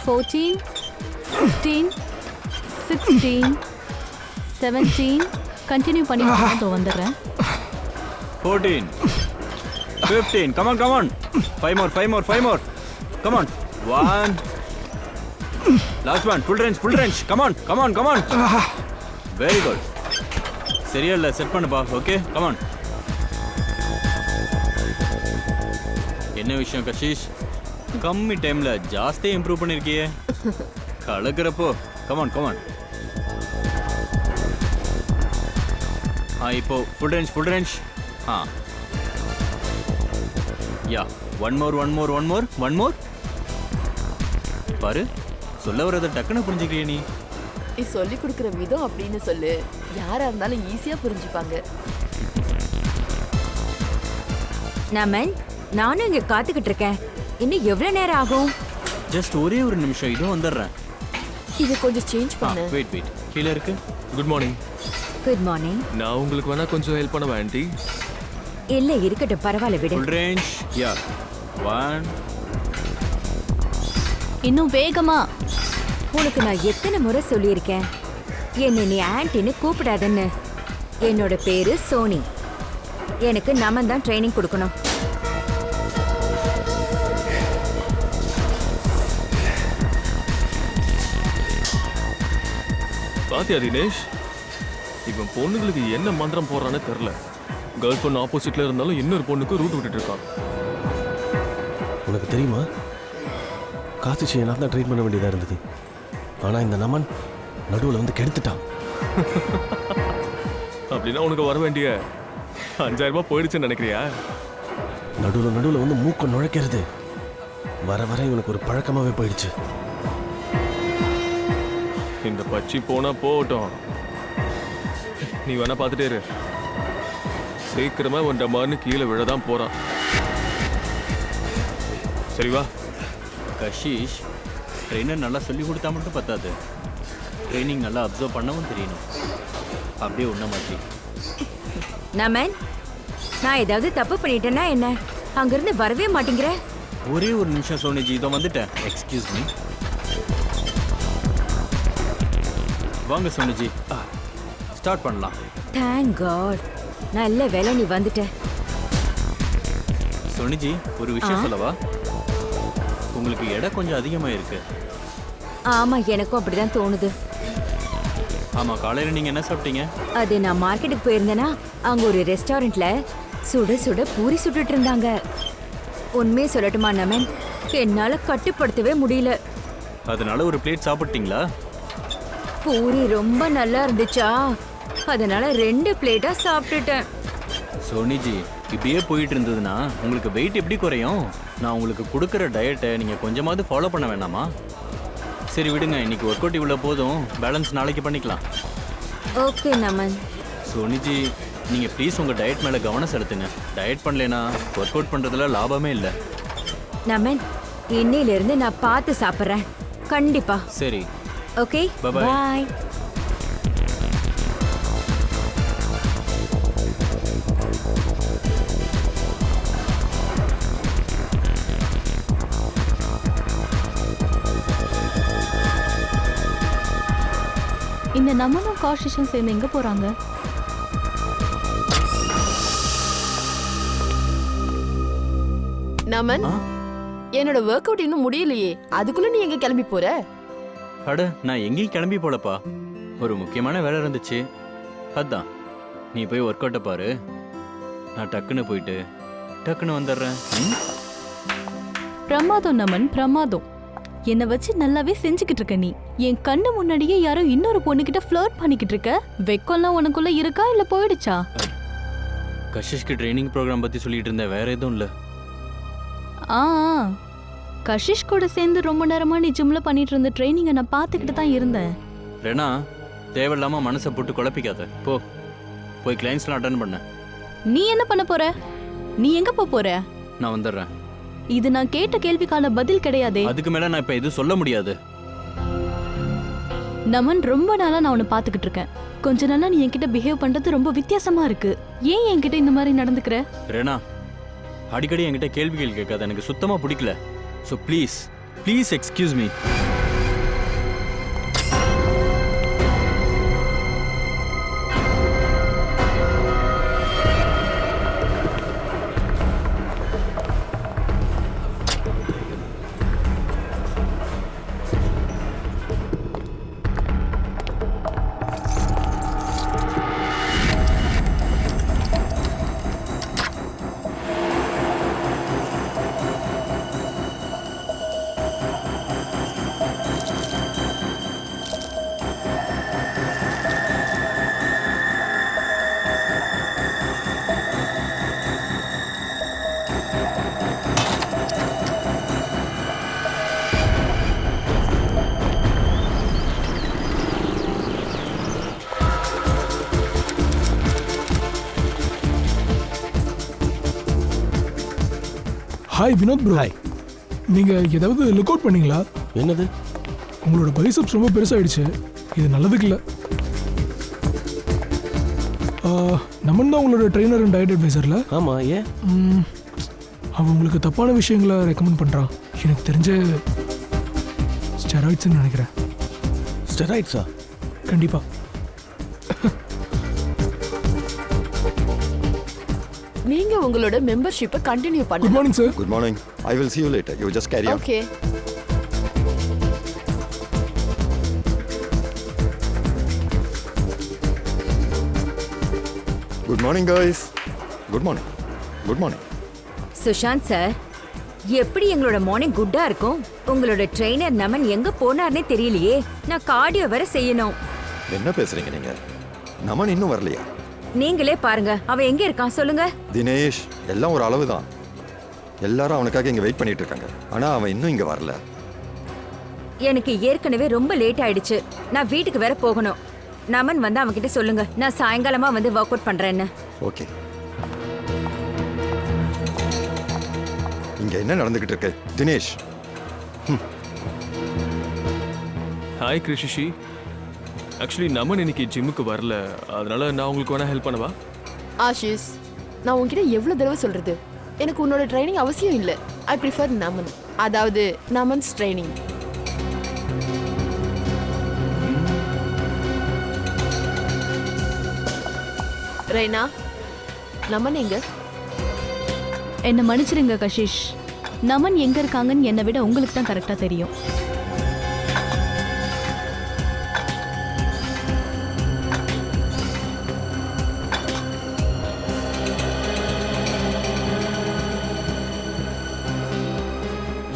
14, 15, 16, 17. Continue பண்ணி நான் வந்துடுறேன். 14, 15. Come on. 5 more. Come on. 1. Last one. Full range. Come on. Very good. சரியா இல்ல செட் பண்ணுப்பா. Okay come on. என்ன விஷயம் கஷிஷ், கம்மி டைம்ல ஜாஸ்தி இம்ப்ரூவ் பண்ணிருக்கியே, கலக்குறப்போ. Come on. இப்போ full range. Yeah one more. பாரு, சொல்ல வரத டக்குன்னு புரிஞ்சுக்கிறிய நீ. நீ சொல்லி கொடுக்குற விதம் அப்படின்னு சொல்லு, யாரா இருந்தாலும் ஈஸியா புரிஞ்சுப்பாங்க. நானும் இங்க காத்துக்கிட்டு இருக்கேன். இன்னும் எவ்வளவு நேரம் ஆகும்? ஜஸ்ட் ஒரே ஒரு நிமிஷம், இதோ வந்துடுறேன். இது கொஞ்சம் சேஞ்ச் பண்ணு. வெயிட் கீழே இருக்கு. Good morning. Good morning. நான் உங்களுக்கு வேணா கொஞ்சம் ஹெல்ப் பண்ணவா ஆண்டி? இல்ல இருக்கட்டும், பரவாயில்ல விடு. Full range. யா 1. இன்னும் வேகமா. உனக்கு நான் எத்தனை முறை சொல்லியிருக்கேன் என்னை நீ ஆன்ட்டின்னு கூப்பிடாதன்னு. என்னோட பேரு சோனி. எனக்கு நமன் தான் ட்ரைனிங் கொடுக்கணும். பாத்தியா தினேஷ், இவன் பொண்ணுங்களுக்கு என்ன மந்திரம் போடுறான்னு தெரியல. கேர்ள் ஃப்ரெண்ட் ஆப்போசிட்ல இருந்தாலும் இன்னொரு பொண்ணுக்கு ரூட் விட்டுட்டு இருக்கான். உனக்கு தெரியுமா, காசிஷியை நான் தான் ட்ரீட் பண்ண வேண்டியதாக இருந்தது. ஆனால் இந்த நமன் நடுவில் வந்து கெடுத்துட்டான். அப்படின்னா உனக்கு வர வேண்டிய 5000 ரூபாய் போயிடுச்சுன்னு நினைக்கிறியா? நடுவில் வந்து மூக்க நுழைக்கிறது வர இவனுக்கு ஒரு பழக்கமாகவே போயிடுச்சு. இந்த பச்சி போனா போகட்டும், நீ வேணா பார்த்துட்டே இரு. சீக்கிரமா உன் டமார்னு கீழே விழதான் போறான். சரி வா. கஷிஷ், ட்ரெயினர் நல்லா சொல்லி கொடுத்தா மட்டும் பத்தாது, ட்ரைனிங் நல்லா அப்சர்வ் பண்ணவும் தெரியணும். அப்படியே உன்ன மாதிரி. நமன், நான் ஏதாவது தப்பு பண்ணிட்டேன்னா என்ன? அங்கிருந்து வரவே மாட்டேங்கிற. ஒரே ஒரு நிமிஷம் சோனிஜி, இதோ வந்துட்டேன். Excuse me. வாங்க சோனிஜி, ஸ்டார்ட் பண்ணலாம். தேங்க் காட், நல்ல வேலை நீ வந்துட்ட. சோனிஜி, ஒரு விஷயம் சொல்லவா? உங்களுக்கு எடை கொஞ்சம் அதிகமா இருக்கு. ஆமா, எனக்கும் அப்படிதான் தோணுது. ஆமா, காலையில நீங்க என்ன சாப்பிட்டீங்க? அது நான் மார்க்கெட்டுக்கு போயிருந்தேனா, அங்க ஒரு ரெஸ்டாரண்ட்ல சுட பூரி சுட்டுட்டு இருந்தாங்க. உண்மையை சொல்லட்டுமா நமன், என்னால கட்டுப்படுத்தவே முடியல. அதனால ஒரு பிளேட் சாப்பிட்டீங்களா? பூரி ரொம்ப நல்லா இருந்துச்சா, அதனால 2 பிளேட்டா சாப்பிட்டுட்டேன். சோனிஜி, இப்படியே போயிட்டு இருந்ததுன்னா உங்களுக்கு வெயிட் எப்படி குறையும்? நான் உங்களுக்கு கொடுக்குற டயட்டை நீங்கள் கொஞ்சமாவது ஃபாலோ பண்ண வேண்டாமா? சரி விடுங்க, இன்னைக்கு ஒர்க் அவுட் இவ்வளோ போதும், பேலன்ஸ் நாளைக்கு பண்ணிக்கலாம். ஓகே நமன். சோனிஜி, நீங்கள் ப்ளீஸ் உங்கள் டயட் மேலே கவனம் செலுத்துங்க. டயட் பண்ணலைன்னா ஒர்க் அவுட் பண்ணுறதுல லாபமே இல்லை. நமன், இன்னையிலிருந்து நான் பார்த்து சாப்பிட்றேன் கண்டிப்பா. சரி, ஓகே, Bye-bye. பாய். இந்த நமனும் காஷிஷும் சேர்ந்து எங்க போறாங்க? நமன், என்னோட ஒர்க் அவுட் இன்னும் முடியலையே, அதுக்குள்ள நீ எங்க கிளம்பி போற? அட, நான் எங்கேயும் கிளம்பி போலப்பா, ஒரு முக்கியமான வேலை இருந்துச்சு, அதான். நீ போய் ஒர்க் அவுட்டை பாரு, நான் டக்குன்னு போயிட்டு டக்குன்னு வந்துடுறேன். பிரமாதம் நமன், பிரமாதம். என்னை வச்சு நல்லாவே செஞ்சுக்கிட்டு இருக்க நீ. என் கண்ணு முன்னாடியே யாரோ இன்னொரு பொண்ணுகிட்ட ஃப்ளர்ட் பண்ணிக்கிட்டு இருக்க. வெக்கம்லாம் உனக்குள்ள இருக்கா இல்ல போயிடுச்சா? கஷிஷ்க்கு ட்ரைனிங் ப்ரோக்ராம் பத்தி சொல்லிட்டு இருந்தேன், வேற எதுவும் இல்லை. ஆ, கஷிஷ் கூட சேர்ந்து ரொம்ப நேரமா நீ ஜிம்ல பண்ணிட்டு இருந்த ட்ரைனிங்கை நான் பார்த்துக்கிட்டு தான் இருந்தேன். ரெனா, தேவையில்லாம மனசை போட்டு குழப்பிக்காத. போய் கிளைண்ட்ஸ்லாம் அட்டன் பண்ண. நீ என்ன பண்ண போற? நீ எங்க போற? நான் வந்துடுறேன். இது நான் கேட்ட கேள்விக்கான பதில் கிடையாதே. அதுக்கு மேல நான் இப்ப எதுவும் சொல்ல முடியாது. நமன், ரொம்ப நாளா நான் உன்னை பாத்துக்கிட்டு இருக்கேன். கொஞ்ச நாளா நீ என்கிட்ட பிஹேவ் பண்றது ரொம்ப வித்தியாசமா இருக்கு. ஏன் என்கிட்ட இந்த மாதிரி நடந்துக்கிற? ரெனா, அடிக்கடி என்கிட்ட கேள்விகள் கேட்காத, எனக்கு சுத்தமா பிடிக்கல. So please excuse me. Hi Vinod bro. Hi. நீங்கள் ஏதாவது லுக் அவுட் பண்ணீங்களா? என்னது? உங்களோட பைசப்ஸ் ரொம்ப பெருசாகிடுச்சு. இது நல்லதுக்கு இல்லை. நம்ம தான் உங்களோட ட்ரெயினர் அண்ட் டயட் அட்வைசரில். ஆமாம், ஏன்? அவன் உங்களுக்கு தப்பான விஷயங்களை ரெக்கமெண்ட் பண்ணுறான். எனக்கு தெரிஞ்ச ஸ்டெராய்ட்ஸ்ன்னு நினைக்கிறேன். ஸ்டெராய்ட்ஸா? கண்டிப்பாக. நீங்க உங்களோட மெம்பர்ஷிப்பை கண்டினியூ குட் பண்ணுங்க. Morning sir. Good morning. I will see you later. You just carry on. Okay. Good morning, guys. Good morning. Good morning. Sushant sir, எப்படி எங்களோட மார்னிங் குட்டா இருக்கும்? உங்களோட ட்ரெயினர் நமன் எங்க போனார்னே தெரியலையே. நான் கார்டியோ வேற செய்யணும். என்ன பேசுறீங்க நீங்க? நமன் இன்னும் வரலையா? நீங்களே பாருங்க, அவன் எங்க இருக்கான் சொல்லுங்க. தினேஷ், எல்லாம் ஒரு அளவு தான். எல்லாரும் அவனுக்காக இங்க வெயிட் பண்ணிட்டு இருக்காங்க. ஆனா அவன் இன்னும் இங்க வரல. எனக்கு ஏற்கனவே ரொம்ப லேட் ஆயிடுச்சு. நான் வீட்டுக்கு வேற போகணும். நமன் வந்து அவன்கிட்ட சொல்லுங்க, நான் சாயங்காலமா வந்து ஒர்க் அவுட் பண்றேன்னு. ஓகே. இங்க என்ன நடந்துகிட்டு இருக்கு? தினேஷ். ஹாய் கிருஷிஷி. ஆக்சுவலி நமன் இன்னைக்கு ஜிம்முக்கு வரல, அதனால நான் உங்களுக்கு வேணா ஹெல்ப் பண்ணவா? ஆஷிஷ், நான் உன்கிட்ட எவ்வளவு தடவை சொல்றது? எனக்கு உன்னோட ட்ரைனிங் அவசியம் இல்லை. ஐ ப்ரிஃபர் நமன், அதாவது நமன்ஸ் ட்ரைனிங். ரெய்னா, நமன் எங்க? என்னை மன்னிச்சிடுங்க கஷிஷ். நமன் எங்க இருக்காங்கன்னு என்னை விட உங்களுக்கு தான் கரெக்டா தெரியும்.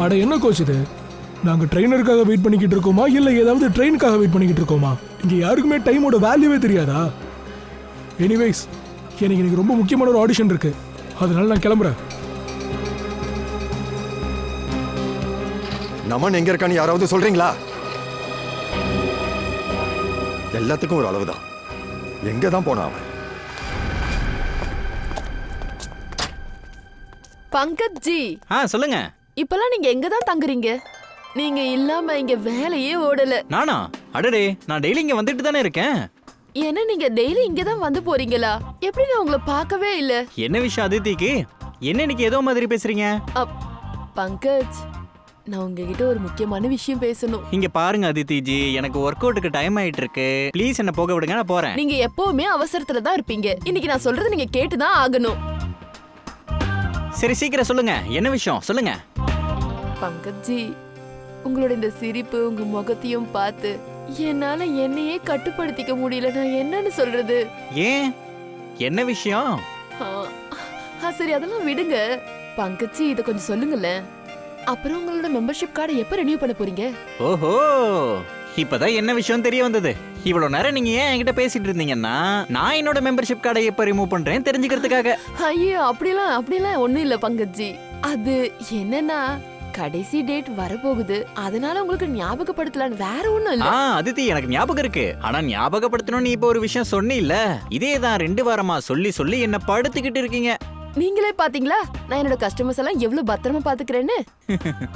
அட என்ன கோச் இது? நாங்கள் ட்ரெயினருக்காக வெயிட் பண்ணிக்கிட்டு இருக்கோமா இல்லை ஏதாவது ட்ரெயினுக்காக வெயிட் பண்ணிக்கிட்டு இருக்கோமா? இங்கே யாருக்குமே டைமோட வேல்யூவே தெரியாதா? எனிவேஸ், எனக்கு ரொம்ப முக்கியமான ஒரு ஆடிஷன் இருக்கு. அதனால நான் கிளம்புறேன். நமன் எங்க இருக்கான்னு யாராவது சொல்றீங்களா? எல்லாத்துக்கும் ஒரு அளவுதான். எங்க தான் போனான் அவன்? பங்கஜ் ஜி, சொல்லுங்க. இப்பெல்லாம் நீங்க எங்க தான் தங்குறீங்க? நீங்க இல்லாம இங்க வேலையே ஓடல. நானா? அடடே, நான் டெய்லி இங்க வந்துட்டு தானே இருக்கேன். என்ன நீங்க டெய்லி இங்க தான் வந்து போறீங்களா? எப்படி நான் உங்களை பார்க்கவே இல்ல? என்ன விஷயம் அதித்திக்கு? என்ன இன்னைக்கு ஏதோ மாதிரி பேசுறீங்க? பங்கஜ், நான் உங்ககிட்ட ஒரு முக்கியமான விஷயம் பேசணும். இங்க பாருங்க அதித்திஜி, எனக்கு ஒர்க் அவுட்டுக்கு டைம் ஆயிட்டு இருக்கு. ப்ளீஸ் என்ன போக விடுங்க, நான் போறேன். நீங்க எப்பவுமே அவசரத்துல தான் இருப்பீங்க. இன்னைக்கு நான் சொல்றது நீங்க கேட்டுதான் ஆகணும். சரி, சீக்கிரம் சொல்லுங்க, என்ன விஷயம் சொல்லுங்க. பங்கஜி, உங்களோட இந்த சிரிப்பு, உங்க முகத்தையும் பார்த்து என்னால என்னையே கட்டுப்படுத்திக்க முடியல. நான் என்னன்னு சொல்றது? ஏன், என்ன விஷயம்? சரி, அதெல்லாம் விடுங்க. பங்கஜி, இத கொஞ்சம் சொல்லுங்களேன். அப்புறம் உங்களோட மெம்பர்ஷிப் கார்டை எப்ப ரெனியூ பண்ண போறீங்க? ஓஹோ, இப்பதான் என்ன விஷயம் தெரிய வந்தது. இவ்வளவு நேரம் நீங்க ஏன் என்கிட்ட பேசிட்டு இருந்தீங்கன்னா, நான் என்னோட மெம்பர்ஷிப் கார்டை எப்ப ரிமூவ் பண்றேன் தெரிஞ்சுக்கிறதுக்காக. ஐயோ, அப்படிலாம் ஒண்ணும் இல்ல பங்கஜி. அது என்னன்னா, கடைசி டேட் வரப்போகுது. அதனால உங்களுக்கு ஞாபகப்படுத்தலான்னு, வேற ஒண்ணும் இல்ல. அதித்தி, எனக்கு ஞாபகம் இருக்கு. ஆனா ஞாபகப்படுத்தணும்னு இப்ப ஒரு விஷயம் சொன்னீல்ல, இதேதான் 2 வாரமா சொல்லி சொல்லி என்ன படுத்துக்கிட்டு இருக்கீங்க. நீங்களே பாத்தீங்களா நான் என்னோட கஸ்டமர்ஸ் எல்லாம் எவ்வளவு பத்திரமா பாத்துக்கிறேன்னு?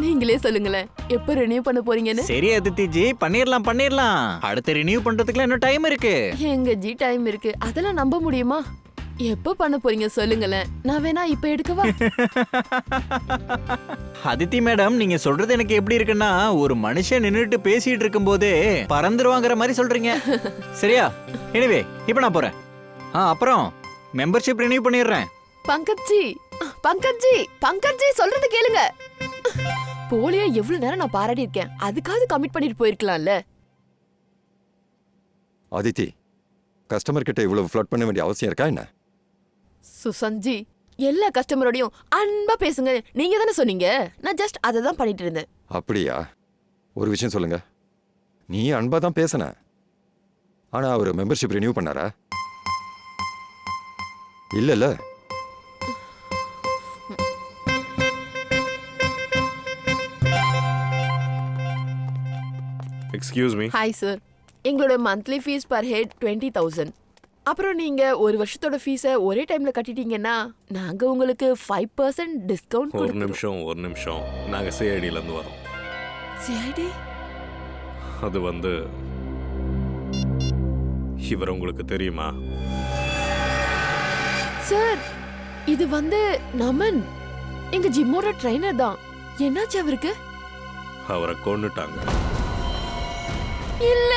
நீங்களே சொல்லுங்களேன், எப்ப ரினியூ பண்ண போறீங்கன்னு? சரி அதித்திஜி, பண்ணிரலாம். அடுத்து ரினியூ பண்றதுக்குலாம் இன்னும் டைம் இருக்கு. எங்க ஜி டைம் இருக்கு? அதெல்லாம் நம்ப முடியுமா? எப்ப பண்ண போறீங்க சொல்லுங்களேன். நான் வேணா இப்ப எடுக்கவா? அதித்தி மேடம், நீங்க சொல்றது எனக்கு எப்படி இருக்குன்னா, ஒரு மனுஷன் நின்னுட்டு பேசிட்டு இருக்கும் போதே பறந்துருவாங்கிற மாதிரி சொல்றீங்க. சரியா? எனிவே, இப்ப நான் போறேன். அப்புறம் மெம்பர்ஷிப் ரினியூ பண்ணிடுறேன். பங்கஜி சொல்றது கேளுங்க. போலியா எவ்வளவு நேரம் நான் பாராட்டி இருக்கேன். அதுக்காவது கமிட் பண்ணிட்டு போயிருக்கலாம்ல. அதித்தி, கஸ்டமர் கிட்ட இவ்வளவு ஃப்ளட் பண்ண வேண்டிய அவசியம் இருக்கா என்ன? சுசஞ்சி, எல்லா கஸ்டமரோடையும் அன்பா பேசுங்க நீங்க தானே சொன்னீங்க. நான் ஜஸ்ட் அதை தான் பண்ணிட்டு இருந்தேன். அப்படியா? ஒரு விஷயம் சொல்லுங்க. நீ அன்பா தான் பேசின, ஆனா அவர் மெம்பர்ஷிப் ரினியூ பண்ணாரா? இல்ல. Excuse me. ஹாய் சார், எங்களோட மந்த்லி ஃபீஸ் பர் ஹெட் 20,000. அப்புறம் நீங்க ஒரு வருஷத்தோட ஃபீஸை ஒரே டைம்ல கட்டிட்டீங்கன்னா நாங்க உங்களுக்கு 5% டிஸ்கவுண்ட் ஒரு கொடுக்கிறோம். நிமிஷம் நாங்க சிஐடில இருந்து வரோம். சிஐடி? அது வந்து இவர் உங்களுக்கு தெரியுமா? சார், இது வந்து நமன், எங்க ஜிம்மோட ட்ரைனர் தான். என்னாச்சு அவருக்கு? அவரை கொன்னுட்டாங்க. இல்ல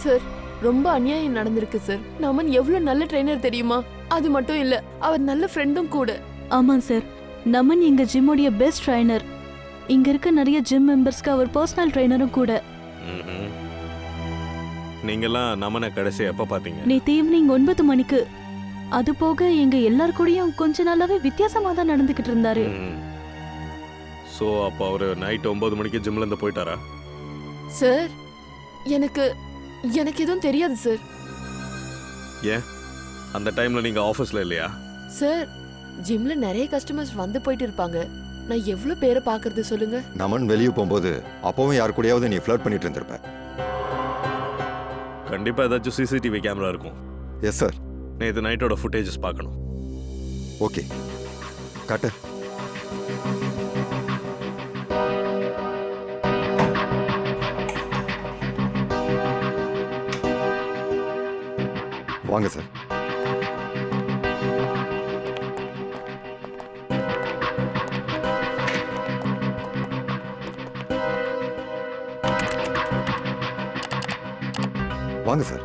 சார், ரொம்ப அநியாயம் நடந்திருக்கு சார். நமன் எவ்வளவு நல்ல ட்ரைனர் தெரியுமா? அது மட்டும் இல்ல, அவர் நல்ல ஃப்ரெண்டும் கூட. ஆமாம் சார், நமன் எங்க ஜிம்மோடைய பெஸ்ட் ட்ரைனர். இங்க இருக்க நிறைய ஜிம் மெம்பர்ஸ்க்கு அவர் பர்சனல் ட்ரைனரும் கூட. ம்ஹும். நீங்கெல்லாம் நமனை கடைசி எப்ப பாத்தீங்க? நேற்று ஈவினிங் 9 மணிக்கு. அது போக எங்க எல்லார் கூடயும் கொஞ்ச நாளாவே வித்தியாசமா தான் நடந்துகிட்டு இருந்தாரு. சோ அப்ப அவரு நைட் 9 மணிக்கு ஜிம்ல இருந்து போயிட்டாரா? சார், எனக்கு எதுவும் தெரியாது சார். ஏன் அந்த டைம்ல நீங்க ஆபீஸ்ல இல்லையா? சார், ஜிம்ல நிறைய கஸ்டமர்ஸ் வந்து போயிட்டு இருப்பாங்க. நான் எவ்வளவு பேரை பாக்குறது சொல்லுங்க. நமன் வெளியே போகும்போது அப்பவும் யாரு கூடயாவது நீ ஃப்ளர்ட் பண்ணிட்டு இருந்திருப்ப. கண்டிப்பா ஏதாச்சும் சிசிடிவி கேமரா இருக்கும். Yes sir. நேற்று நைட்டோட ஃபுட்டேஜஸ் பார்க்கணும். ஓகே, காட்டு. வாங்க சார். வாங்க சார்.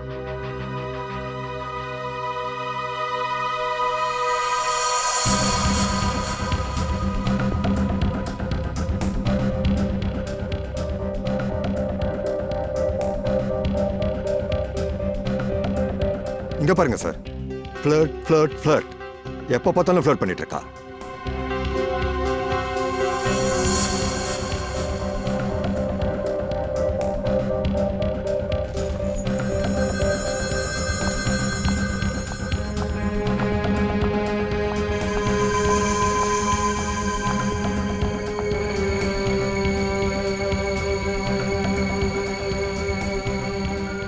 இங்க பாருங்க சார். ஃப்ளர்ட் ஃப்ளர்ட் ஃப்ளர்ட், எப்ப பார்த்தாலும் ஃப்ளர்ட் பண்ணிட்டு இருக்கா.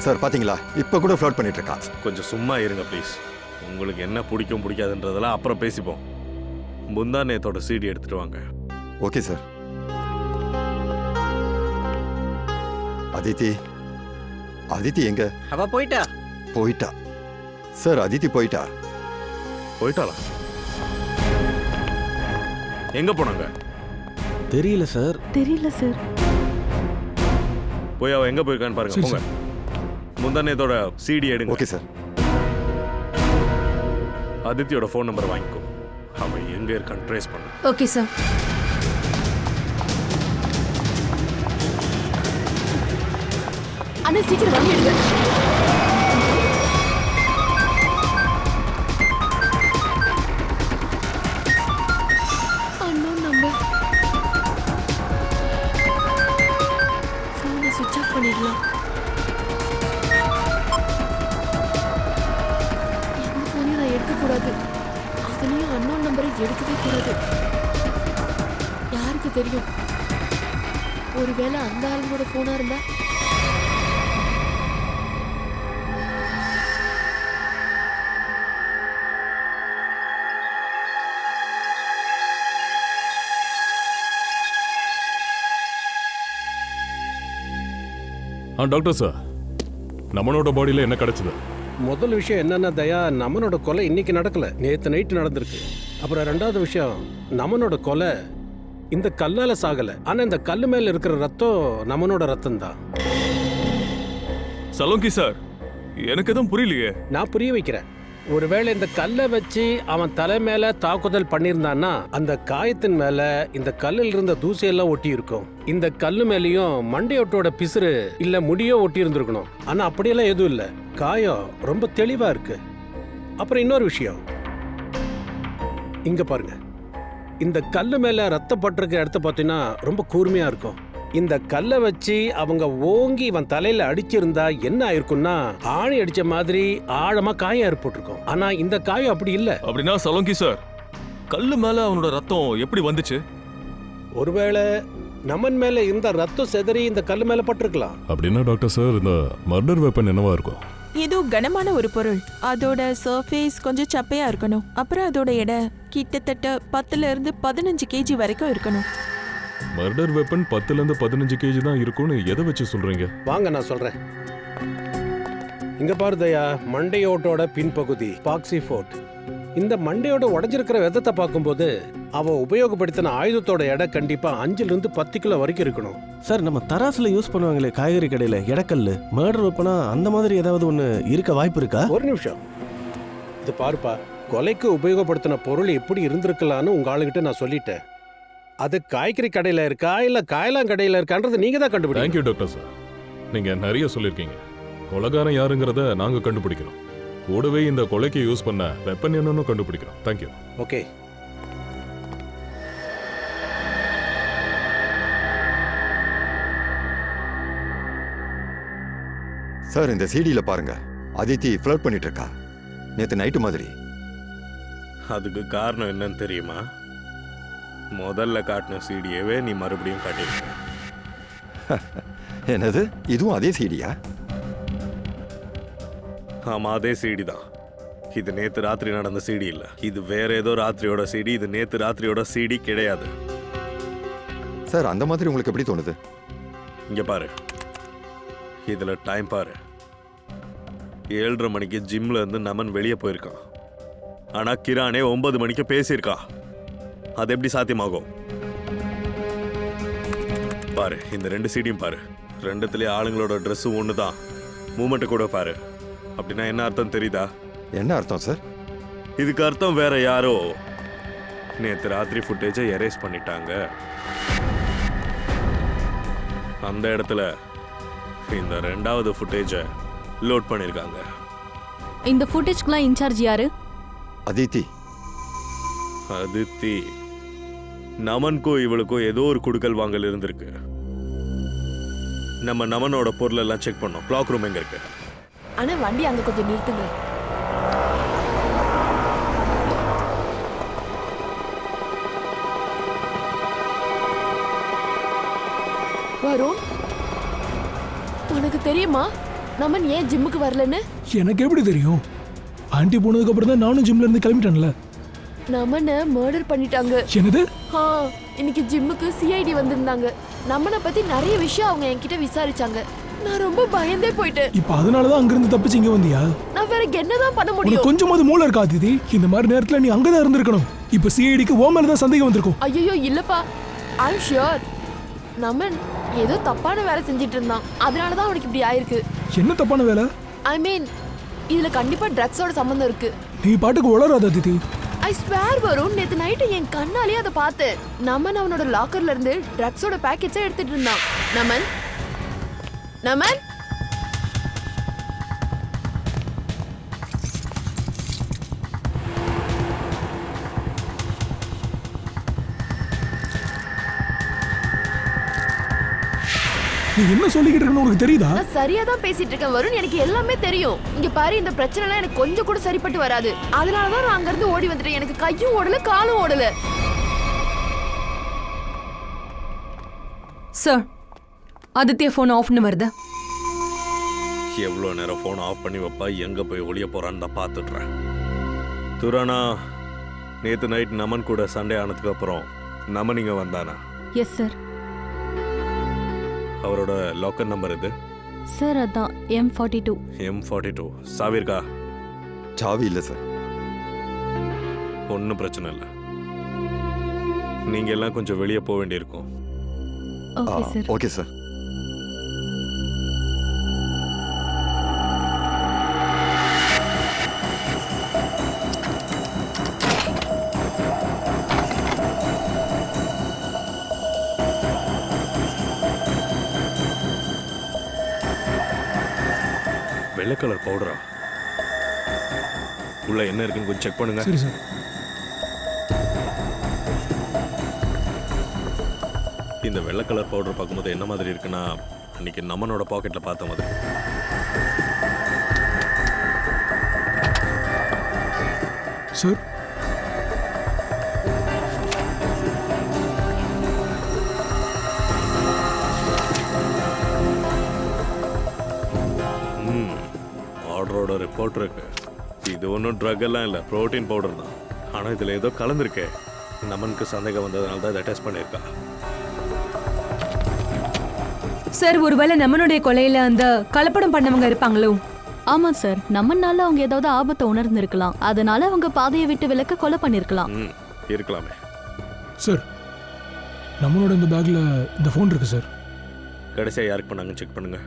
சார் பாத்தீங்களா, இப்ப கூட ஃப்ளர்ட் பண்ணிட்டு இருக்கா. கொஞ்சம் சும்மா இருங்க ப்ளீஸ். உங்களுக்கு என்ன பிடிக்கும் பிடிக்காதுன்றதெல்லாம் அப்புறம் பேசிப்போம். முந்தா நேத்தோட சிடி எடுத்துட்டு வாங்க. Okay sir. அதித்தி, அதித்தி எங்க? அவ போயிட்டா. போயிட்டா சார், அதித்தி போயிட்டா. போயிட்டாளா? எங்க போனாங்க? தெரியல சார். தெரியல சார். போய் அவ எங்க போயிருக்கான்னு பாருங்க. சரி, போங்க. முந்தா நேத்தோட சிடி எடுங்க. Okay sir. அதித்தியோட ஃபோன் நம்பர் வாங்கிக்கோ. அவ எங்க இருக்கான்னு ட்ரேஸ் பண்ணு. Okay sir. அண்ணா சீக்கிரம் வண்டி எடுங்க. அண்ணன் நம்பர். ஃபோனை சுவிட்ச் ஆஃப் பண்ணிடலாம். எந்த ஃபோனையும் நான் எடுக்கக்கூடாது. அதுலேயும் அண்ணன் நம்பரை எடுக்கவே கூடாது. யாருக்கு தெரியும், ஒருவேளை அந்த ஆளுங்களோட ஃபோனா இருந்தா? டாக்டர் சார், நமனோட பாடியில் என்ன கிடைச்சது? முதல் விஷயம் என்னன்னா தயா, நமனோட கொலை இன்னைக்கு நடக்கல, நேத்து நைட்டு நடந்திருக்கு. அப்புறம் ரெண்டாவது விஷயம், நமனோட கொலை இந்த கல்லால சாகல, ஆனா இந்த கல்லு மேல இருக்கிற ரத்தம் நமனோட ரத்தம் தான். சலோங்கி சார், எனக்கு எதுவும் புரியலையே. நான் புரிய வைக்கிறேன். ஒருவேளை இந்த கல்லை வச்சு அவன் தலை மேல தாக்குதல் பண்ணியிருந்தான்னா அந்த காயத்தின் மேல இந்த கல்லில் இருந்த தூசியெல்லாம் ஒட்டி இருக்கும். இந்த கல்லு மேலேயும் மண்டையோட்டோட பிசுறு இல்ல முடியோ ஒட்டி இருந்திருக்கணும். ஆனா அப்படியெல்லாம் எதுவும் இல்ல, காயம் ரொம்ப தெளிவா இருக்கு. அப்புறம் இன்னொரு விஷயம், இங்க பாருங்க, இந்த கல்லு மேல ரத்தம் பட்டிருக்க இடத்த பார்த்தீங்கன்னா ரொம்ப கூர்மையா இருக்கும். இந்த கல்லை வச்சு அவங்க ஓங்கி இவன் தலையில அடிச்சிருந்தா என்ன ஆயிருக்கும்னா ஆணி அடிச்ச மாதிரி ஆழமா காயம் ஏற்பட்டிருக்கும். ஆனா இந்த காயம் அப்படி இல்ல. அப்படின்னா சலோங்கி சார், கல்லு மேல அவனோட ரத்தம் எப்படி வந்துச்சு? ஒருவேளை நமன் மேல இருந்த ரத்தம் செதறி இந்த கல்லு மேல பட்டிருக்கலாம். அப்படின்னா டாக்டர் சார் இந்த மர்டர் வெப்பன் என்னவா இருக்கும்? இது கனமான ஒரு பொருள். அதோட சர்ஃபேஸ் கொஞ்சம் சப்பையா இருக்கணும். அப்புறம் அதோட எடை கிட்டத்தட்ட 10ல இருந்து 15 கேஜி வரைக்கும் இருக்கணும். மர்டர் வெப்பன் 10ல இருந்து 15 கேஜி தான் இருக்கும்னு எதை வச்சு சொல்றீங்க? வாங்க நான் சொல்றேன். இங்க பாரு தயா, மண்டையோட்டோட பின்பகுதி பாக்ஸி ஃபோர்ட். இந்த மண்டையோட உடைஞ்சிருக்கிற விதத்தை பார்க்கும்போது அவ உபயோகப்படுத்தின ஆயுதத்தோட எடை கண்டிப்பா 5ல இருந்து 10 கிலோ வரைக்கும் இருக்கணும். சார் நம்ம தராசுல யூஸ் பண்ணுவாங்களே காய்கறி கடையில எடக்கல்லு, மர்டர் வெப்பனா அந்த மாதிரி ஏதாவது ஒன்று இருக்க வாய்ப்பு இருக்கா? ஒரு நிமிஷம், இது பாருப்பா, கொலைக்கு உபயோகப்படுத்தின பொருள் எப்படி இருந்திருக்கலான்னு உங்க ஆளுகிட்ட நான் சொல்லிட்டேன். அது காய்கறி கடையில இருக்கா இல்ல காயலாம் கடையில இருக்கான்றது நீங்க தான் கண்டுபிடிங்க. தேங்க்யூ டாக்டர் சார், நீங்க நிறைய சொல்லியிருக்கீங்க. கொலைகாரன் யாருங்கிறத நாங்க கண்டுபிடிக்கிறோம். கூடவே இந்த கொலைக்கு யூஸ் பண்ண வெப்பன் என்னன்னு கண்டுபிடிக்கிறோம். தேங்க்யூ. ஓகே. சார் இந்த சிடியில் பாருங்க, அதித்தி ஃப்ளர்ட் பண்ணிட்டு இருக்கா நேற்று நைட்டு மாதிரி. அதுக்கு காரணம் என்னன்னு தெரியுமா? முதல்ல காட்டின சீடியவே நீ மறுபடியும் காட்டியிருக்க. என்னது, இதுவும் அதே சிடியா? ஆமா, அதே சீடி தான். இது நேத்து ராத்திரி நடந்த சீடி இல்ல, இது வேற ஏதோ ராத்திரியோட சீடி. இது நேத்து ராத்திரியோட சீடி கிடையாது. சார் அந்த மாதிரி உங்களுக்கு எப்படி தோணுது? இங்க பாரு, இதுல டைம் பாரு. 7:30 மணிக்கு ஜிம்ல இருந்து நமன் வெளியே போயிருக்கான். ஆனா கிரானே 9 மணிக்கு பேசியிருக்கான். அது எப்படி சாத்தியமாகும்? பாரு, இந்த 2 சீடியும் பாரு. 2த்துலயே ஆளுங்களோட ட்ரெஸ் ஒண்ணுதான், மூமெண்ட் கூட பாரு. அப்படின்னா என்ன அர்த்தம் தெரியுதா? என்ன அர்த்தம் சார்? இதுக்கு அர்த்தம் வேற யாரோ நேற்று ராத்திரி ஃபுட்டேஜை எரேஸ் பண்ணிட்டாங்க. அந்த இடத்துல இந்த 2வது ஃபுட்டேஜை லோட் பண்ணிருக்காங்க. இந்த ஃபுட்டேஜ்க்குலாம் இன்சார்ஜ் யாரு? அதித்தி. அதித்தி, நமனுக்கும் இவளுக்கும் ஏதோ ஒரு குடுக்கல் வாங்கல் இருந்திருக்கு. நம்ம நமனோட பொருள் எல்லாம் செக் பண்ணோம். கிளாக் ரூம் எங்க இருக்கு? ஆனா வண்டி அங்க கொஞ்சம் நிறுத்துங்க. வருண், உனக்கு தெரியுமா நமன் ஏன் ஜிம்முக்கு வரலன்னு? எனக்கு எப்படி தெரியும்? ஆண்டி போனதுக்கு அப்புறம் தான் நானும் ஜிம்ல இருந்து கிளம்பிட்டேன்ல. நமனை மர்டர் பண்ணிட்டாங்க. என்னது? இன்னைக்கு ஜிம்முக்கு சிஐடி வந்திருந்தாங்க. நமனை பத்தி நிறைய விஷயம் அவங்க என்கிட்ட விசாரிச்சாங்க. நான் ரொம்ப பயந்தே போயிட்டேன். இப்ப அதனாலதான் அங்கிருந்து தப்பிச்சு இங்க வந்தியா? நான் வேற என்னதான் பண்ண முடியும்? கொஞ்சமாவது மூளை இருக்கா அதிதி? இந்த மாதிரி நேரத்துல நீ அங்கதான் இருந்திருக்கணும். இப்ப சிஐடிக்கு ஓ மேலதான் சந்தேகம் வந்திருக்கும். ஐயோ இல்லப்பா, ஐ அம் ஷூர் நமன் ஏதோ தப்பான வேலை செஞ்சிட்டு இருந்தான். அதனாலதான் அவனுக்கு இப்படி ஆயிருக்கு. என்ன தப்பான வேலை? ஐ மீன் இதுல கண்டிப்பா ட்ரக்ஸோட சம்பந்தம் இருக்கு. நீ பாட்டுக்கு உளறாத அதிதி. ஐ ஸ்வேர் வரும், நேத்து நைட்டு என் கண்ணாலேயே அதை பார்த்தேன். நமன் அவனோட லாக்கர்ல இருந்து ட்ரக்ஸோட பேக்கெட்ஸை எடுத்துட்டு இருந்தான். நமன் நமன் நீ என்ன சொல்லிக்கிட்டு இருக்கன்னு உனக்கு தெரியுதா? நான் சரியா தான் பேசிட்டு இருக்கேன் வருண், எனக்கு எல்லாமே தெரியும். இங்க பாரு, இந்த பிரச்சனைலாம் எனக்கு கொஞ்சம் கூட சரிப்பட்டு வராது. அதனாலதான் நான் அங்க இருந்து ஓடி வந்துட்டேன். எனக்கு கையும் ஓடல காலும் ஓடல. சார், ஆதித்யா ஃபோன் ஆஃப்னு வருது. எவ்வளோ நேரம் ஃபோன் ஆஃப் பண்ணி வைப்பா, எங்க போய் ஒளிய போறான்னு தான் பார்த்துட்றேன். துரானா, நேற்று நைட் நமன் கூட சண்டே ஆனதுக்கு அப்புறம் நமன் இங்க வந்தானா? Yes sir. அவரோட லாக்கர் நம்பர் இது சார்? அதான் M42. M42 சாவி இருக்கா? சாவி இல்லை சார். ஒன்றும் பிரச்சனை இல்லை. நீங்க எல்லாம் கொஞ்சம் வெளியே போக வேண்டியிருக்கும். Okay sir. Okay sir. வெள்ளை கலர் பவுடரா? உள்ள என்ன இருக்குன்னு கொஞ்சம் செக் பண்ணுங்க. சரி சார். இந்த வெள்ளை கலர் பவுடர் பார்க்கும்போது என்ன மாதிரி இருக்குன்னா, அன்னைக்கு நமனோட பாக்கெட்ல பார்த்த மாதிரி. சார், ஆர்டரோட ரிப்போர்ட் இருக்கு. இது ஒன்றும் ட்ரக் எல்லாம் இல்லை, புரோட்டீன் பவுடர் தான். ஆனால் இதில் ஏதோ கலந்துருக்கு. நமனுக்கு சந்தேகம் வந்ததுனால தான் இதை டெஸ்ட் பண்ணியிருக்கா. சார் ஒருவேளை நம்மளுடைய கொலையில அந்த கலப்படம் பண்ணவங்க இருப்பாங்களோ? ஆமா சார், நம்மனால அவங்க ஏதாவது ஆபத்தை உணர்ந்திருக்கலாம், அதனால அவங்க பாதையை விட்டு விலக்க கொலை பண்ணிருக்கலாம். இருக்கலாமே. சார் நம்மளோட இந்த பேக்ல இந்த ஃபோன் இருக்கு சார். கடைசியாக யாருக்கு பண்ணாங்க செக் பண்ணுங்க.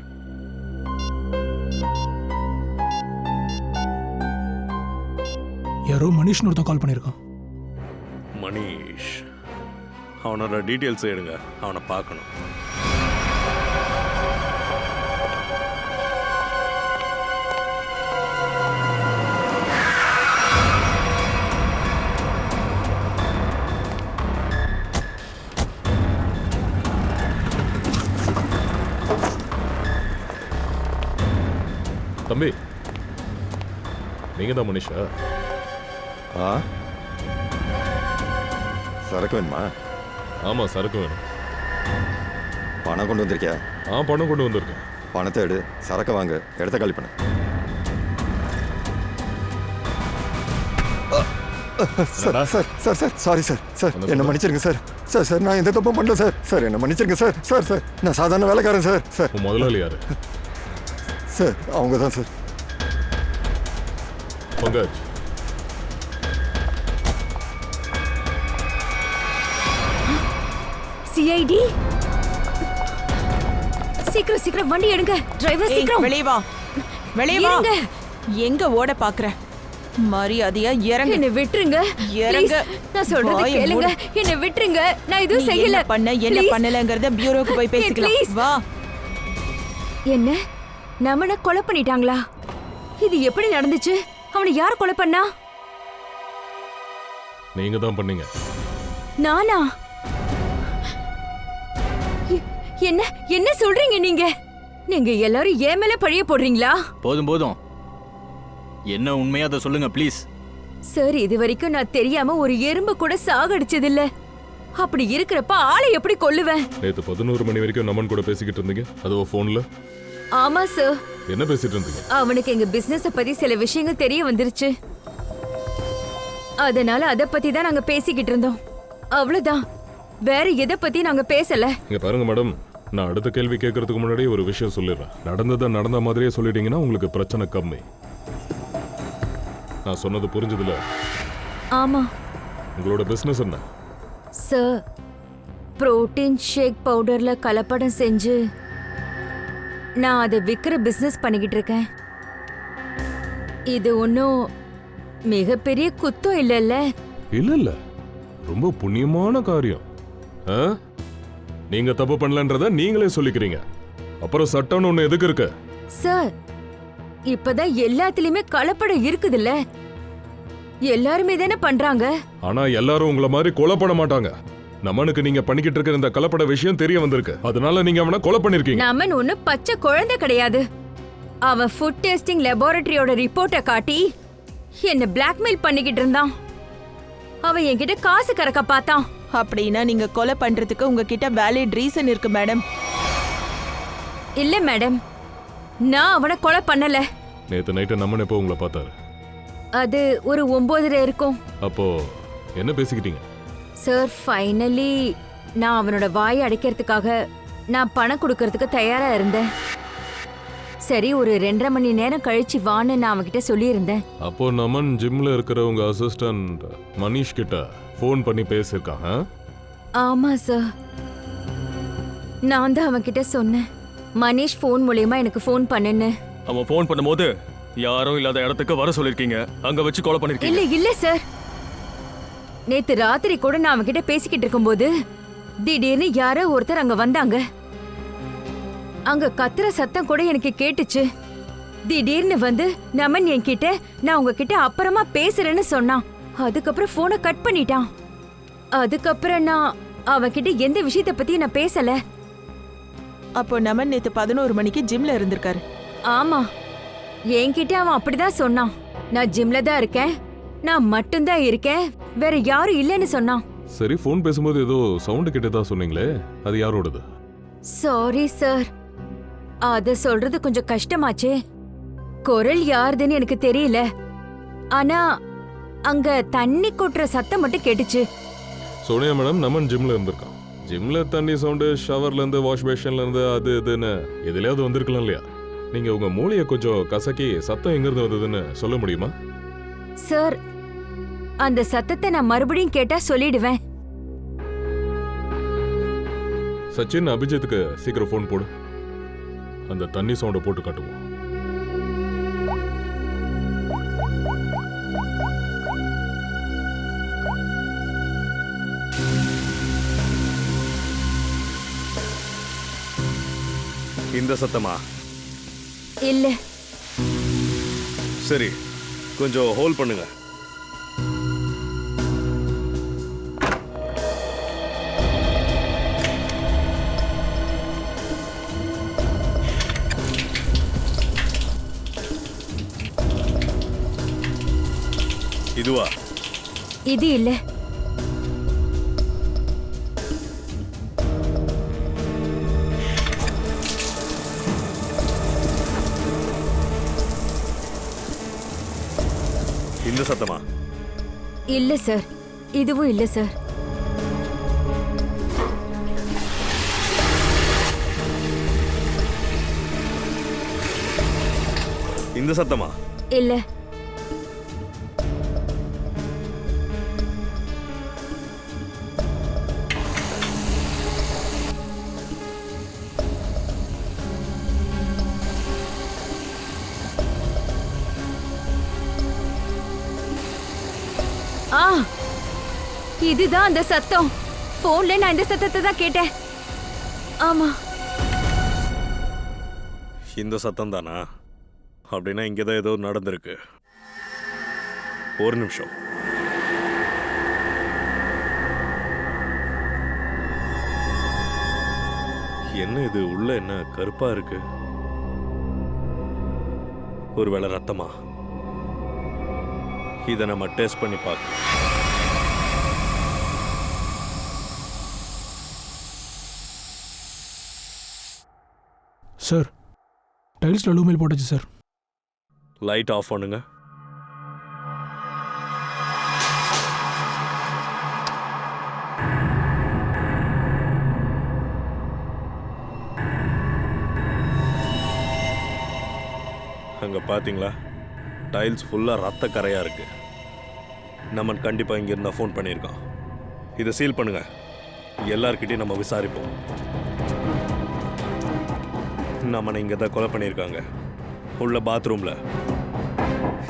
யாரோ மனிஷ்னு ஒருத்தன் கால் பண்ணியிருக்கான். மனிஷ், அவனோட டீட்டெயில்ஸ் எடுங்க, அவனை பார்க்கணும். தம்பி, நீங்க தான் மனிஷா? சரக்கு வேணுமா? ஆமா, சரக்கு வேணும். பணம் கொண்டு வந்திருக்கியா? பணம் கொண்டு வந்திருக்கேன். பணத்தை எடு, சரக்கு வாங்க, இடத்த காலி பண்ணு. Sir sir sir sir sorry sir sir என்ன மன்னிச்சிருங்க சார். சார் சார் நான் எந்த தப்பும் பண்ணல சார். சார் என்ன மன்னிச்சிருங்க சார். சார் சார் நான் சாதாரண வேலைக்காரன் சார். சார் முதலாளி யாரு? சார் அவங்க தான் சார். பங்கஜ், சிஐடி சீக்கிரம் சீக்கிரம் வண்டி எடுங்க. டிரைவர் சீக்கிரம் வெளியே வா, வெளியே வா. இருங்க. எங்க ஓட பாக்குற? மரியாதையா இறங்கு. என்ன விட்டுருங்க. இறங்க. நான் சொல்றத கேளுங்க. என்ன விட்டுருங்க. நான் எதுவும் செய்யல. என்ன பண்ணலங்கறத பியூரோக்கு போய் பேசிக்கலாம். வா. என்ன நமன கொலை பண்ணிட்டாங்களா? இது எப்படி நடந்துச்சு? அவனை யார் கொலை பண்ணா? நீங்க தான் பண்ணீங்க. நானா? என்ன என்ன சொல்றீங்க நீங்க? நீங்க எல்லாரும் ஏன் மேல பழிய போடுறீங்களா? போதும் போதும், என்ன உண்மையா அதை சொல்லுங்க ப்ளீஸ். சார், இது வரைக்கும் நான் தெரியாம ஒரு எறும்பு கூட சாகடிச்சது இல்ல. அப்படி இருக்கிறப்ப ஆளை எப்படி கொல்லுவேன்? நேத்து 11 மணி வரைக்கும் நமன் கூட பேசிக்கிட்டு இருந்தீங்க, அதுவும் போன்ல. ஆமா சார். என்ன பேசிட்டு இருந்தீங்க? அவனுக்கு எங்க பிசினஸ் பத்தி சில விஷயங்கள் தெரிய வந்துருச்சு. அதனால அத பத்தி தான் நாங்க பேசிக்கிட்டு இருந்தோம். அவ்வளவுதான், வேற எதை பத்தி நாங்க பேசல. இங்க பாருங்க மேடம், நான் அடுத்த கேள்வி கேட்கறதுக்கு முன்னாடி ஒரு விஷயம் சொல்லிடுறேன். நடந்ததை நடந்த மாதிரியே சொல்லிட்டீங்கன்னா உங்களுக்கு பிரச்சனை கம்மி. நான் சொன்னது புரிஞ்சதுல? ஆமா. உங்களோட பிசினஸ் என்ன? சார், புரோட்டீன் ஷேக் பவுடர்ல கலப்படம் செஞ்சு நான் அதை விற்கிற பிசினஸ் பண்ணிக்கிட்டு இருக்கேன். இது ஒன்றும் மிகப்பெரிய குத்தம் இல்லைல்ல? இல்ல, ரொம்ப புண்ணியமான காரியம். நீங்க தப்பு பண்ணலன்றத நீங்களே சொல்லிக்கிறீங்க. அப்புறம் சட்டம்னு ஒண்ணு எதுக்கு இருக்கு? சார், இப்பதான் எல்லாத்துலயுமே கலப்படம் இருக்குதுல்ல. எல்லாருமே தானே பண்றாங்க. ஆனா எல்லாரும் உங்கள மாதிரி கொலை பண்ண மாட்டாங்க. நமனுக்கு நீங்க பண்ணிக்கிட்டு இருக்கிற இந்த கலப்பட விஷயம் தெரிய வந்திருக்கு, அதனால நீங்க அவனை கொலை பண்ணிருக்கீங்க. நமன் ஒண்ணு பச்சை குழந்தை கிடையாது. அவன் ஃபுட் டெஸ்டிங் லேபரட்டரியோட ரிப்போர்ட்டை காட்டி என்ன பிளாக்மெயில் பண்ணிக்கிட்டு இருந்தான். அவன் என்கிட்ட காசு கறக்க பார்த்தான். அப்படின்னா நீங்க கொலை பண்றதுக்கு உங்ககிட்ட வேலிட் ரீசன் இருக்கு மேடம். இல்ல மேடம், நான் அவனை கொலை பண்ணல. நேத்து நைட்டு நமன் எப்போ உங்களை பார்த்தாரு? அது ஒரு 9:30 இருக்கும். அப்போ என்ன பேசிக்கிட்டீங்க? சார், ஃபைனலி நான் அவனோட வாயை அடைக்கிறதுக்காக நான் பணம் கொடுக்கறதுக்கு தயாரா இருந்தேன். சரி, ஒரு 2.5 மணி நேரம் கழிச்சு வான்னு நான் அவன்கிட்ட சொல்லியிருந்தேன். அப்போ நமன் ஜிம்ல இருக்கிற உங்க அசிஸ்டன்ட் மனிஷ் கிட்ட ஃபோன் பண்ணி பேசியிருக்காங்க. ஆமா சார், நான் தான் அவன்கிட்ட சொன்னேன், மனிஷ் ஃபோன் மூலமா எனக்கு ஃபோன் பண்ணுன்னு. அவன் ஃபோன் பண்ணும்போது யாரும் இல்லாத இடத்துக்கு வர சொல்லிருக்கீங்க, அங்க வச்சு கொலை பண்ணிருக்கீங்க. இல்ல இல்ல சார், நேத்து ராத்திரி கூட நான் அவன்கிட்ட பேசிக்கிட்டு இருக்கும்போது திடீர்னு யாரோ ஒருத்தர் அங்க வந்தாங்க. அங்க கத்துற சத்தம் கூட எனக்கு கேட்டுச்சு. திடீர்னு வந்து நமன் என்கிட்ட நான் உங்ககிட்ட அப்புறமா பேசுறேன்னு சொன்னான். அதுக்கப்புறம் போனை கட் பண்ணிட்டான். அதுக்கப்புறம் நான் அவன்கிட்ட எந்த விஷயத்தை பத்தி நான் பேசல. அப்போ நமன் நேத்து 11 மணிக்கு ஜிம்ல இருந்திருக்காரு. ஆமா, என்கிட்ட அவன் அப்படிதான் சொன்னான். நான் ஜிம்ல தான் இருக்கேன், நான் மட்டும்தான் இருக்கேன், வேற யாரும் இல்லைன்னு சொன்னான். சரி, ஃபோன் பேசும்போது ஏதோ சவுண்ட் கேட்டதா சொன்னீங்களே, அது யாரோடது? சாரி சார், அத சொல்றது கொஞ்சம் கஷ்டமாச்சே. குரல் யாருதுன்னு எனக்கு தெரியல. ஆனா அங்க தண்ணி கொட்டுற சத்தம் மட்டும் கேட்டுச்சு. சோனியா மேடம் நமன் ஜிம்ல இருந்திருக்கான். ஜிம்ல தண்ணி சவுண்டு, ஷவர்ல இருந்து, வாஷ் பேஷன்ல இருந்து, அது இதுன்னு எதுலயாவது வந்திருக்கலாம் இல்லையா? நீங்க உங்க மூளையை கொஞ்சம் கசக்கி சத்தம் எங்க இருந்து வந்ததுன்னு சொல்ல முடியுமா? சார், அந்த சத்தத்தை நான் மறுபடியும் கேட்டா சொல்லிடுவேன். சச்சின், அபிஜித்துக்கு சீக்கிரம் ஃபோன் போடு. அந்த தண்ணி சவுண்டை போட்டு காட்டுவோம். இந்த சத்தமா? இல்ல. சரி, கொஞ்சம் ஹோல்ட் பண்ணுங்க. இதுவா? இது இல்ல. இந்த சத்தமா? இல்ல சார், இதுவும் இல்ல சார். இந்த சத்தமா? இல்ல. ஆ, இதுதான் அந்த சத்தம். போன்ல நான் இந்த சத்தத்தை தான் கேட்டேன். ஆமா. இந்த சத்தம் தானா? அப்படின்னா இங்கதான் ஏதோ நடந்திருக்கு. ஒரு நிமிஷம். என்ன இது? உள்ள என்ன கருப்பா இருக்கு? ஒருவேளை ரத்தமா? இதை நம்ம டெஸ்ட் பண்ணி பார்க்கலாம். சார், டைல்ஸ்ல லூமில் போட்டுச்சு சார். லைட் ஆஃப் பண்ணுங்க. அங்க பாத்தீங்களா? டைல்ஸ் ஃபுல்லா ரத்த கரையா இருக்கு. நம்ம கண்டிப்பா இங்க இருந்தா ஃபோன் பண்ணியிருக்கான். இதை சீல் பண்ணுங்க. எல்லார்கிட்டையும் நம்ம விசாரிப்போம். நம்மனை இங்க தான் கொலை பண்ணியிருக்காங்க. உள்ள பாத்ரூம்ல.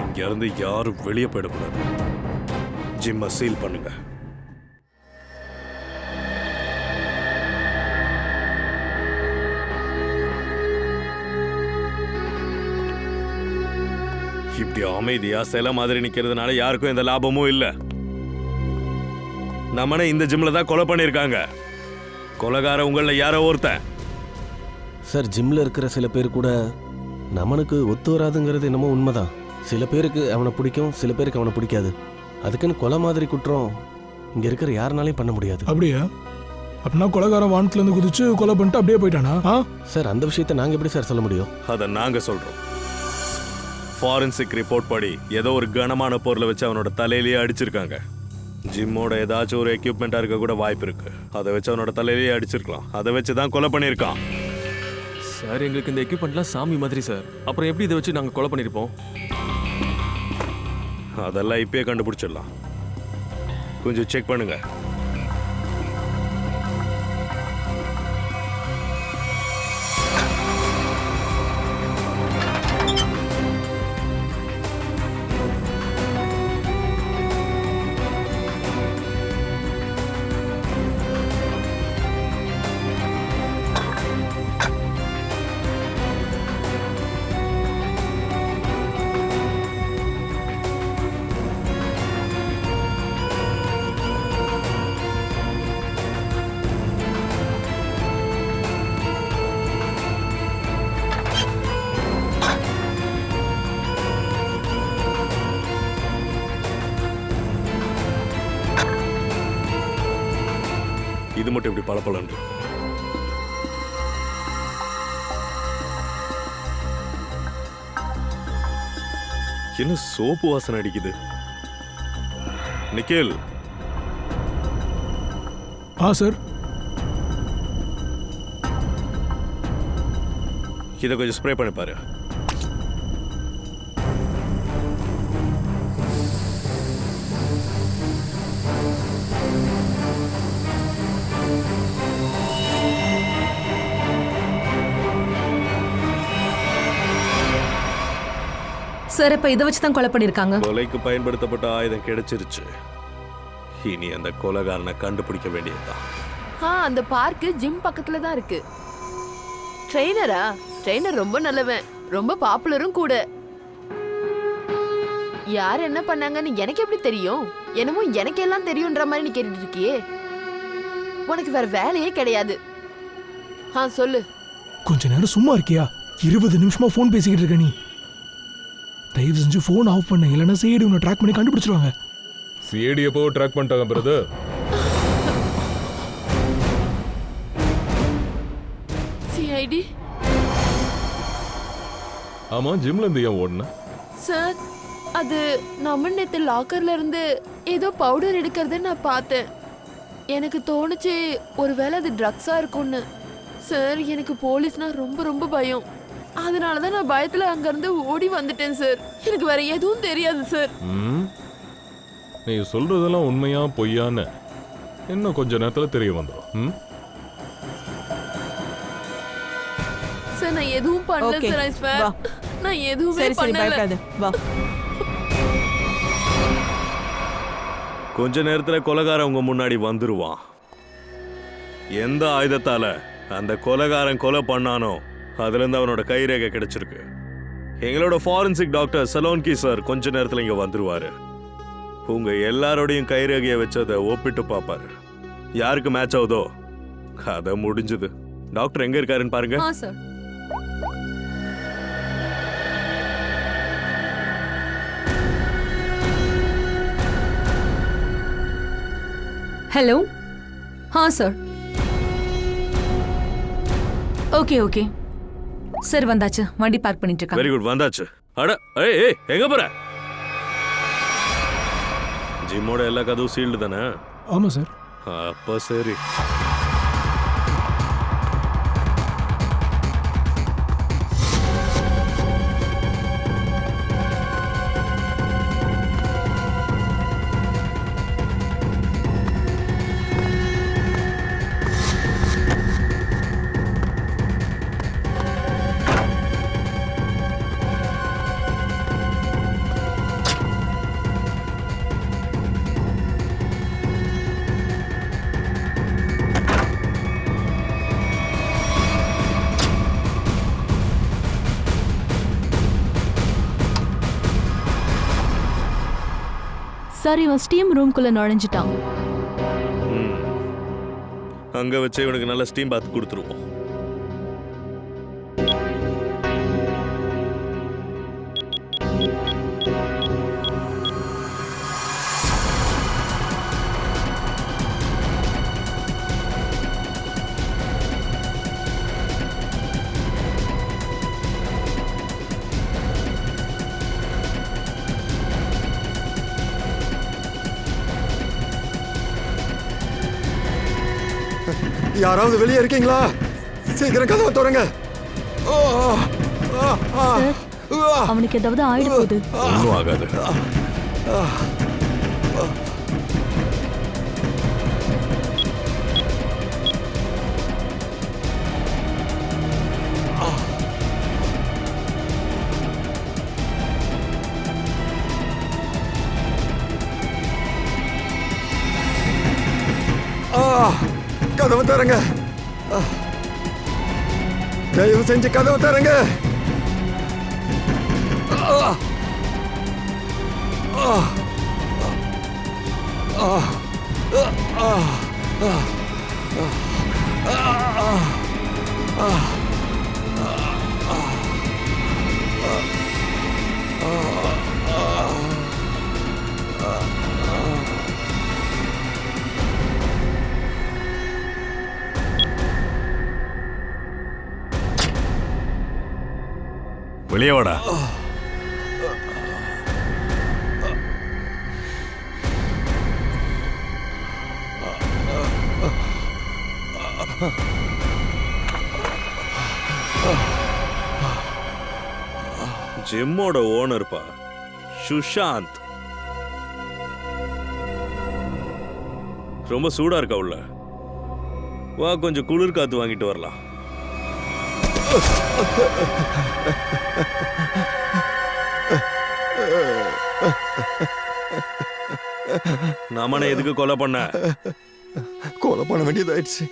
இங்க இருந்து யாரும் வெளியே போயிடக்கூடாது. ஜிம்மை சீல் பண்ணுங்க. இப்படி அமைதியா சில மாதிரி நிக்கிறதுனால யாருக்கும் எந்த லாபமும் இல்ல. நம்மனே இந்த ஜிம்ல தான் கொலை பண்ணிருக்காங்க. கொலைகார உங்கள யாரோ ஒருத்தன். சார், ஜிம்ல இருக்கிற சில பேர் கூட நமனுக்கு ஒத்து வராதுங்கிறது என்னமோ உண்மைதான். சில பேருக்கு அவனை பிடிக்கும், சில பேருக்கு அவனை பிடிக்காது. அதுக்குன்னு கொலை மாதிரி குற்றம் இங்க இருக்கிற யாருனாலையும் பண்ண முடியாது. அப்படியா? அப்படின்னா கொலைகாரன் வானத்துல இருந்து குதிச்சு கொலை பண்ணிட்டு அப்படியே போயிட்டானா? சார், அந்த விஷயத்தை நாங்க எப்படி சார் சொல்ல முடியும்? அதை நாங்க சொல்றோம். ஃபாரன்சிக் ரிப்போர்ட் படி ஏதோ ஒரு கனமான பொருளை வச்சு அவனோட தலையிலேயே அடிச்சிருக்காங்க. ஜிம்மோட ஏதாச்சும் ஒரு எக்யூப்மெண்டா இருக்க கூட வாய்ப்பு இருக்கு. அதை வச்சு அவனோட தலையிலேயே அடிச்சிருக்கலாம். அதை வச்சு தான் கொலை பண்ணியிருக்கான். சார், எங்களுக்கு இந்த எக்யூப்மெண்ட்லாம் சாமி மாதிரி சார். அப்புறம் எப்படி இதை வச்சு நாங்கள் கொலை பண்ணியிருப்போம்? அதெல்லாம் இப்பயே கண்டுபிடிச்சிடலாம். கொஞ்சம் செக் பண்ணுங்க. இது மட்டும் இப்படி பளபளன்னு. என்ன சோப்பு வாசனை அடிக்குது? நிக்கில். சார். இதை கொஞ்சம் ஸ்ப்ரே பண்ணி பாரு. சார் இப்ப இதை வச்சுதான் கொலை பண்ணிருக்காங்க. கொலைக்கு பயன்படுத்தப்பட்ட ஆயுதம் கிடைச்சிருச்சு. இனி அந்த கொலைகாரனை கண்டுபிடிக்க வேண்டியதுதான். அந்த பார்க்கு ஜிம் பக்கத்துல தான் இருக்கு. ட்ரெயினரா? ட்ரெயினர் ரொம்ப நல்லவன், ரொம்ப பாப்புலரும் கூட. யார் என்ன பண்ணாங்கன்னு எனக்கு எப்படி தெரியும்? என்னமோ எனக்கு எல்லாம் தெரியும்ன்ற மாதிரி நீ கேட்டுட்டு இருக்கியே. உனக்கு வேற வேலையே கிடையாது. சொல்லு. கொஞ்ச நேரம் சும்மா இருக்கியா? 20 நிமிஷமா போன் பேசிக்கிட்டு இருக்க நீ. தயவு செஞ்சு போன் ஆஃப் பண்ண, இல்லைன்னா சிஐடி உன்னை ட்ராக் பண்ணி கண்டுபிடிச்சிருவாங்க. சிஐடி எப்போ ட்ராக் பண்ணிட்டாங்க பிரதர்? சிஐடி? ஆமா, ஜிம்ல இருந்து ஏன் ஓடுன? சார், அது நம்ம நேத்து லாக்கர்ல இருந்து ஏதோ பவுடர் எடுக்கிறத நான் பார்த்தேன். எனக்கு தோணுச்சு ஒருவேளை அது ட்ரக்ஸா இருக்கும்னு. சார், எனக்கு போலீஸ்னா ரொம்ப ரொம்ப பயம். அதனாலதான் நான் பயத்துல அங்க இருந்து ஓடி வந்துட்டேன் சார். எனக்கு வேற எதுவும் தெரியாது சார். நீ சொல்றதெல்லாம் உண்மையா பொய்யான்னு இன்னும் கொஞ்ச நேரத்துல தெரிய வந்துடும். சார், நான் எதுவும் பண்ணல சார். ஐ ஸ்வேர் நான் எதுவுமே பண்ணல. வா. கொஞ்ச நேரத்துல கொலைகாரன் உங்க முன்னாடி வந்துருவான். எந்த ஆயுதத்தால அந்த கொலைகாரன் கொலை பண்ணானோ அதுல இருந்து அவனோட கைரேகை கிடைச்சிருக்கு. எங்களோட ஃபாரன்சிக் டாக்டர் சலோன்கி சார் கொஞ்ச நேரத்துல இங்க வந்துருவாரு. உங்க எல்லாரோடையும் கைரேகையை வச்சு அதை ஒப்பிட்டு பார்ப்பாரு. யாருக்கு மேட்ச் ஆகுதோ கதை முடிஞ்சது. டாக்டர் எங்க இருக்காருன்னு பாருங்க. ஹலோ. சார். ஓகே சார், வந்தாச்சு. வண்டி பார்க் பண்ணிட்டு இருக்காங்க. வெரி குட், வந்தாச்சு. அட ஏய், எங்க போற? ஜிம்மோட எல்லா கதவும் சீல்டு தானே? ஆமா சார். அப்ப சரி. சார், இவன் ஸ்டீம் ரூம்குள்ள நுழைஞ்சிட்டான். அங்க வச்சு இவனுக்கு நல்ல ஸ்டீம் பாத் கொடுத்துருவோம். யாராவது வெளியே இருக்கீங்களா? சீக்கிரம் கதவை திறங்க. அவனுக்கு ஏதாவது ஆயிட போகுது. ஒன்றும் ஆகாது. கதவு தரங்க. தயவு செஞ்சு கதவு தரங்க. வெளியே வாடா. ஜிம்மோட ஓனர்ப்பா, சுஷாந்த். ரொம்ப சூடா இருக்கா உள்ள? வா, கொஞ்சம் குளிர் காத்து வாங்கிட்டு வரலாம். நமனை எதுக்கு கொலை பண்ண? கொலை பண்ண வேண்டியதாயிடுச்சு.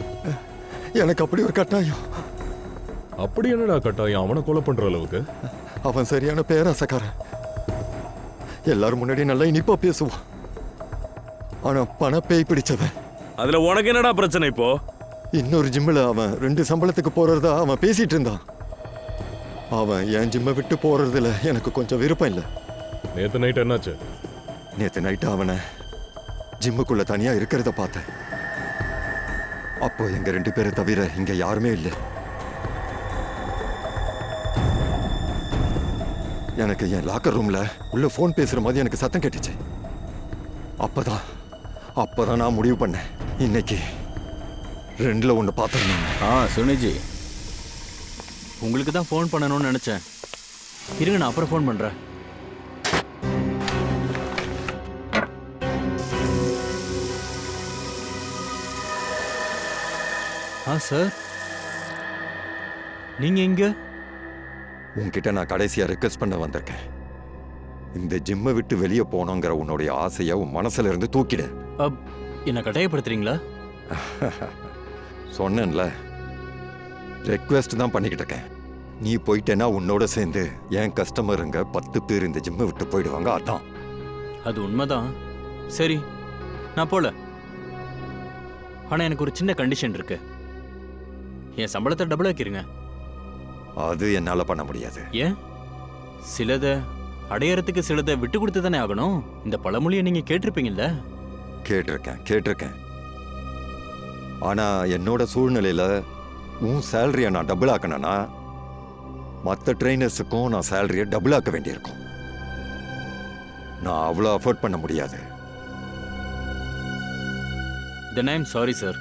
எனக்கு அப்படி ஒரு கட்டாயம். அப்படி என்னடா கட்டாயம் அவனை கொலை பண்ற அளவுக்கு? அவன் சரியான பேராசக்காரன். எல்லாரும் முன்னாடி நல்லா இனிப்பா பேசுவான். ஆனா பண பேய் பிடிச்சவன். அதுல உனக்கு என்னடா பிரச்சனை இப்போ? இன்னொரு ஜிம்மில் அவன் 2 சம்பளத்துக்கு போறதா அவன் பேசிட்டு இருந்தான். அவன் என் ஜிம்மை விட்டு போறதுல எனக்கு கொஞ்சம் விருப்பம் இல்லை. நேத்து நைட் என்னாச்சு? நேற்று நைட்டு அவனை ஜிம்முக்குள்ள தனியா இருக்கிறத பார்த்தேன். அப்போ எங்க 2 பேரை தவிர இங்க யாருமே இல்லை. எனக்கு என் லாக்கர் ரூம்ல உள்ள ஃபோன் பேசுற மாதிரி எனக்கு சத்தம் கேட்டுச்சு. அப்பதான் நான் முடிவு பண்ணேன், இன்னைக்கு 2ல 1 பார்த்துருந்தேன். சுனிஜி, உங்களுக்கு தான் ஃபோன் பண்ணணும்னு நினைச்சேன். இருங்க, நான் அப்புறம் ஃபோன் பண்றேன். சார், நீங்க எங்க? உன்கிட்ட நான் கடைசியா ரெக்வெஸ்ட் பண்ண வந்திருக்கேன். இந்த ஜிம்மை விட்டு வெளியே போனோங்கிற உன்னுடைய ஆசையை உன் மனசுல இருந்து தூக்கிடு. என்ன கட்டாயப்படுத்துறீங்களா? சொன்னேன்ல, ரெக்வெஸ்ட் தான் பண்ணிக்கிட்டு இருக்கேன். நீ போயிட்டேன்னா உன்னோட சேர்ந்து என் கஸ்டமருங்க 10 பேர் இந்த ஜிம்மை விட்டு போயிடுவாங்க. அதான். அது உண்மைதான். சரி, நான் போல. ஆனா எனக்கு ஒரு சின்ன கண்டிஷன் இருக்கு. என் சம்பளத்தை டபுள் ஆக்கிருங்க. அது என்னால பண்ண முடியாது. ஏன்? சிலதை அடையறதுக்கு சிலதை விட்டு கொடுத்து தானே ஆகணும். இந்த பழமொழியை நீங்க கேட்டிருப்பீங்கல்ல? கேட்டிருக்கேன். ஆனா என்னோட சூழ்நிலையில உன் சேலரியை நான் டபுள் ஆக்கணும்னா மற்ற ட்ரெயினர்ஸுக்கும் நான் சேலரியை டபுள் ஆக்க வேண்டியிருக்கும். நான் அவ்வளோ அஃபோர்ட் பண்ண முடியாது. Then I'm sorry, sir.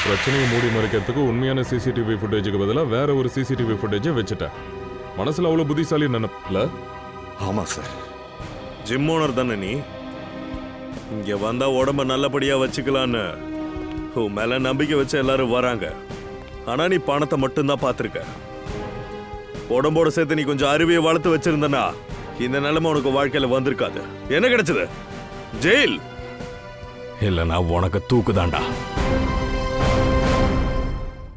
பிரச்சனையை மூடி மறைக்கிறதுக்கு உண்மையான சிசிடிவி ஃபுட்டேஜுக்கு பதிலாக வேற ஒரு சிசிடிவி ஃபுட்டேஜை வச்சுட்டேன். மனசுல அவ்வளவு புத்திசாலி நினைப்பல? ஆமா சார். ஜிம் ஓனர் தானே நீ? இங்க வந்தா உடம்ப நல்லபடியா வச்சுக்கலான்னு உன் மேல நம்பிக்கை வச்சு எல்லாரும் வராங்க. ஆனா நீ பணத்தை மட்டும்தான் பார்த்திருக்க. உடம்போட சேர்த்து நீ கொஞ்சம் அறிவியை வளர்த்து வச்சிருந்தனா இந்த நிலைமை உனக்கு வாழ்க்கையில வந்திருக்காது. என்ன கிடைச்சது? ஜெயில் இல்லைன்னா உனக்கு தூக்குதாண்டா.